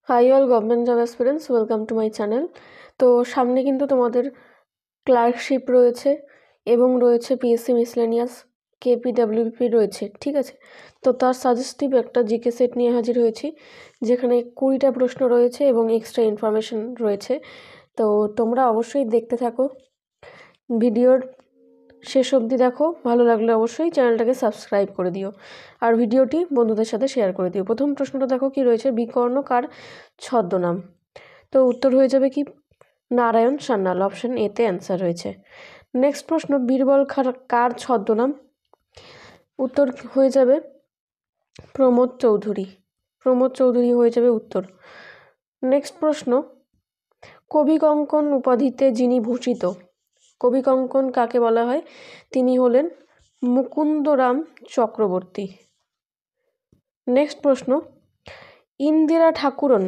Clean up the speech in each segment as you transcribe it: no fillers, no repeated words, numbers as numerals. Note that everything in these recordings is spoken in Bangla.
High all government job aspirants, welcome to my channel. তো সামনে কিন্তু তোমাদের ক্লার্কশিপ রয়েছে এবং রয়েছে পিএসসি মিসলেনিয়াস, কেপিডাব্লিউপি রয়েছে, ঠিক আছে। তো তার সাজেস্টিভ একটা জিকে সেট নিয়ে হাজির হয়েছি, যেখানে 20টা প্রশ্ন রয়েছে এবং এক্সট্রা ইনফরমেশন রয়েছে। তো তোমরা অবশ্যই দেখতে থাকো, ভিডিওর শেষ অবধি দেখো। ভালো লাগলে অবশ্যই চ্যানেলটাকে সাবস্ক্রাইব করে দিও আর ভিডিওটি বন্ধুদের সাথে শেয়ার করে দিও। প্রথম প্রশ্নটা দেখো কি রয়েছে, বিকর্ণ কার ছদ্মনাম? তো উত্তর হয়ে যাবে কি নারায়ণ সান্যাল, অপশন এতে অ্যান্সার রয়েছে। নেক্সট প্রশ্ন, বীরবল কার ছদ্মনাম? উত্তর হয়ে যাবে প্রমোদ চৌধুরী, প্রমোদ চৌধুরী হয়ে যাবে উত্তর। নেক্সট প্রশ্ন, কবি কঙ্কন উপাধিতে যিনি ভূষিত, কবি কঙ্কন কাকে বলা হয়? তিনি হলেন মুকুন্দরাম চক্রবর্তী। নেক্সট প্রশ্ন, ইন্দিরা ঠাকুরন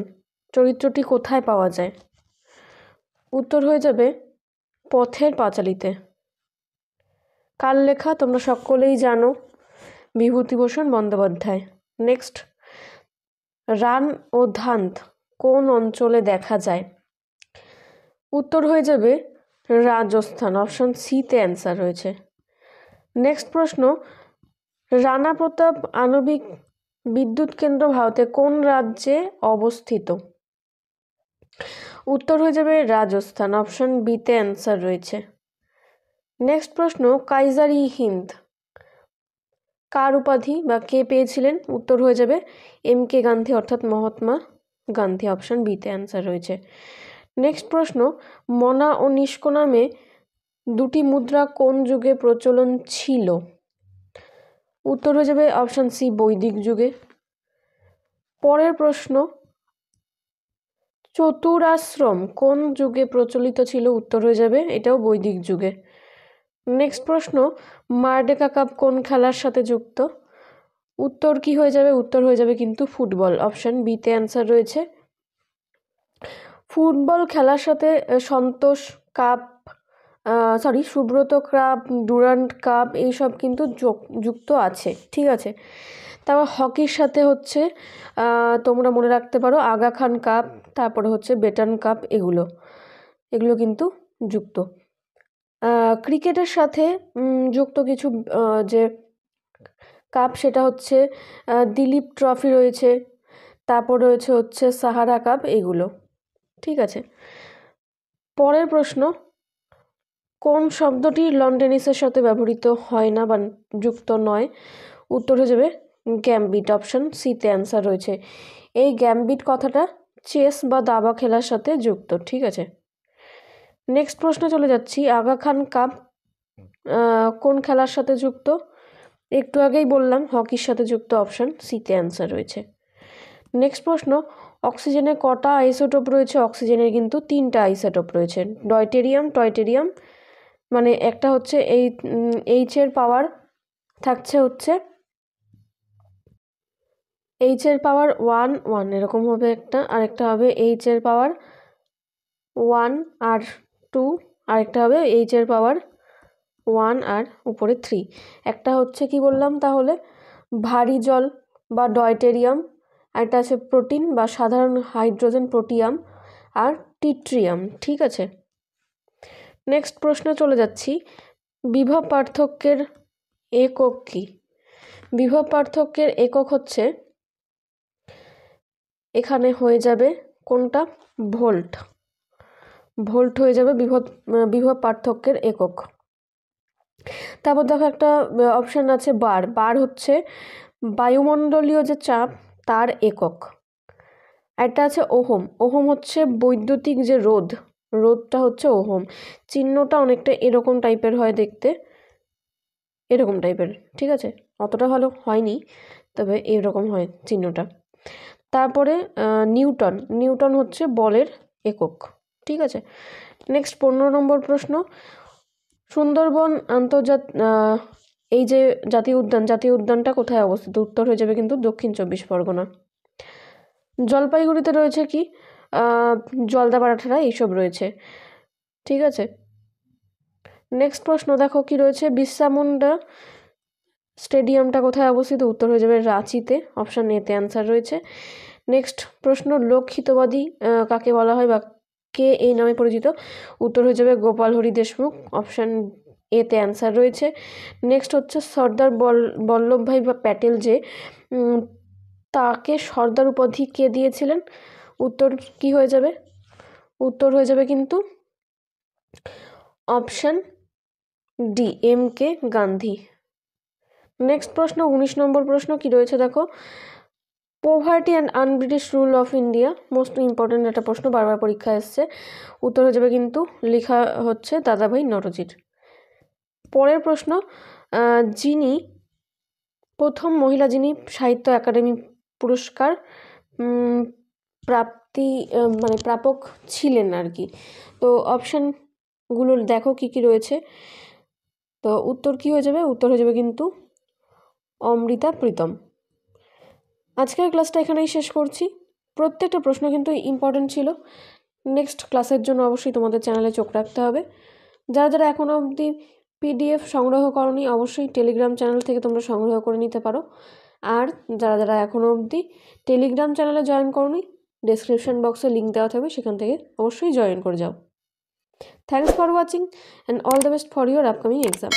চরিত্রটি কোথায় পাওয়া যায়? উত্তর হয়ে যাবে পথের পাঁচালীতে। কার লেখা? তোমরা সকলেই জানো, বিভূতিভূষণ বন্দ্যোপাধ্যায়। নেক্সট, রান ও ধান্ত কোন অঞ্চলে দেখা যায়? উত্তর হয়ে যাবে রাজস্থান, অপশন সিতে অ্যান্সার রয়েছে। নেক্সট প্রশ্ন, রানা প্রতাপ আণবিক বিদ্যুৎ কেন্দ্র ভারতে কোন রাজ্যে অবস্থিত? উত্তর হয়ে যাবে রাজস্থান, অপশন বিতে অ্যান্সার রয়েছে। নেক্সট প্রশ্ন, কাইজার ই হিন্দ কার উপাধি বা কে পেয়েছিলেন? উত্তর হয়ে যাবে MK গান্ধী, অর্থাৎ মহাত্মা গান্ধী, অপশন বিতে অ্যান্সার রয়েছে। নেক্সট প্রশ্ন, মনা ও নিষ্কো নামে দুটি মুদ্রা কোন যুগে প্রচলন ছিল? উত্তর হয়ে যাবে অপশন সি বৈদিক যুগে। পরের প্রশ্ন, চতুরাশ্রম কোন যুগে প্রচলিত ছিল? উত্তর হয়ে যাবে এটাও বৈদিক যুগে। নেক্সট প্রশ্ন, মারডেকা কাপ কোন খেলার সাথে যুক্ত? উত্তর কি হয়ে যাবে? উত্তর হয়ে যাবে কিন্তু ফুটবল, অপশন বিতে অ্যান্সার রয়েছে। ফুটবল খেলার সাথে Santosh cup, Subroto cup, Durand cup এইসব কিন্তু যুক্ত আছে, ঠিক আছে। তারপর হকির সাথে হচ্ছে তোমরা মনে রাখতে পারো আগা খান কাপ, তারপরে হচ্ছে বেটন কাপ, এগুলো কিন্তু যুক্ত। ক্রিকেটের সাথে যুক্ত কিছু যে কাপ, সেটা হচ্ছে দিলীপ ট্রফি রয়েছে, তারপর রয়েছে হচ্ছে সাহারা কাপ, এগুলো, ঠিক আছে। পরের প্রশ্ন, কোন শব্দটি লন টেনিসের সাথে ব্যবহৃত হয় না বা যুক্ত নয়? উত্তর হয়ে যাবে গ্যাম্বিট, অপশন সিতে অ্যান্সার রয়েছে। এই গ্যাম্বিট কথাটা চেস বা দাবা খেলার সাথে যুক্ত, ঠিক আছে। নেক্সট প্রশ্ন চলে যাচ্ছি, আগা খান কাপ কোন খেলার সাথে যুক্ত? একটু আগেই বললাম হকির সাথে যুক্ত, অপশন সিতে অ্যান্সার রয়েছে। নেক্সট প্রশ্ন, অক্সিজেনে কটা আইসোটোপ রয়েছে? অক্সিজেনের কিন্তু 3টা আইসোটোপ রয়েছে, ডয়টেরিয়াম, টয়টেরিয়াম, মানে একটা হচ্ছে এই এইচের পাওয়ার থাকছে হচ্ছে এইচের পাওয়ার 1 1 এরকম হবে একটা, আরেকটা হবে এইচের পাওয়ার 1 আর 2, আরেকটা হবে এইচের পাওয়ার 1 আর উপরে 3। একটা হচ্ছে কি বললাম তাহলে, ভারী জল বা ডয়টেরিয়াম, একটা আছে প্রোটিন বা সাধারণ হাইড্রোজেন প্রোটিয়াম, আর টিট্রিয়াম, ঠিক আছে। নেক্সট প্রশ্নে চলে যাচ্ছি, বিভব পার্থক্যের একক কি? বিভব পার্থক্যের একক হচ্ছে, এখানে হয়ে যাবে কোনটা, ভোল্ট, ভোল্ট হয়ে যাবে বিভব পার্থক্যের একক। তারপর দেখো একটা অপশান আছে বার, বার হচ্ছে বায়ুমণ্ডলীয় যে চাপ তার একক। একটা আছে ওহম, ওহম হচ্ছে বৈদ্যুতিক যে রোধ, রোধটা হচ্ছে ওহম, চিহ্নটা অনেকটা এরকম টাইপের হয় দেখতে, এরকম টাইপের, ঠিক আছে, অতটা ভালো হয়নি, তবে এরকম হয় চিহ্নটা। তারপরে নিউটন, নিউটন হচ্ছে বলের একক, ঠিক আছে। নেক্সট 15 নম্বর প্রশ্ন, সুন্দরবন এই যে জাতীয় উদ্যানটা কোথায় অবস্থিত? উত্তর হয়ে যাবে কিন্তু দক্ষিণ 24 পরগনা। জলপাইগুড়িতে রয়েছে কি, জলদাপাড়া এইসব রয়েছে, ঠিক আছে। নেক্সট প্রশ্ন দেখো কি রয়েছে, বিরসা মুন্ডা স্টেডিয়ামটা কোথায় অবস্থিত? উত্তর হয়ে যাবে রাঁচিতে, অপশান এতে অ্যান্সার রয়েছে। নেক্সট প্রশ্ন, লোকহিতবাদী কাকে বলা হয় বা কে এই নামে পরিচিত? উত্তর হয়ে যাবে গোপাল হরি দেশমুখ, অপশান এতে অ্যান্সার রয়েছে। নেক্সট হচ্ছে সর্দার বল্লভভাই বা প্যাটেল যে তাকে সর্দার উপাধি কে দিয়েছিলেন? উত্তর কি হয়ে যাবে? উত্তর হয়ে যাবে কিন্তু option D, MK Gandhi. Next প্রশ্ন 19 নম্বর প্রশ্ন কি রয়েছে দেখো, poverty and un-British rule of India, most important একটা প্রশ্ন, বারবার পরীক্ষা এসছে। উত্তর হয়ে যাবে কিন্তু লেখা হচ্ছে দাদাভাই নওরোজির। পরের প্রশ্ন, যিনি প্রথম মহিলা যিনি সাহিত্য একাডেমি পুরস্কার প্রাপক ছিলেন আর কি। তো অপশানগুলো দেখো কি কি রয়েছে। তো উত্তর কি হয়ে যাবে? উত্তর হয়ে যাবে কিন্তু অমৃতা প্রীতম। আজকের ক্লাসটা এখানেই শেষ করছি। প্রত্যেকটা প্রশ্ন কিন্তু ইম্পর্টেন্ট ছিল। নেক্সট ক্লাসের জন্য অবশ্যই তোমাদের চ্যানেলে চোখ রাখতে হবে। যারা যারা এখনও অবধি PDF সংগ্রহ করনি অবশ্যই টেলিগ্রাম চ্যানেল থেকে তোমরা সংগ্রহ করে নিতে পারো। আর যারা যারা এখনও অবধি টেলিগ্রাম চ্যানেলে জয়েন করনি, ডেসক্রিপশন বক্সে লিঙ্ক দেওয়া থাকবে, সেখান থেকে অবশ্যই জয়েন করে যাও। Thanks for watching and all the best for your upcoming exam.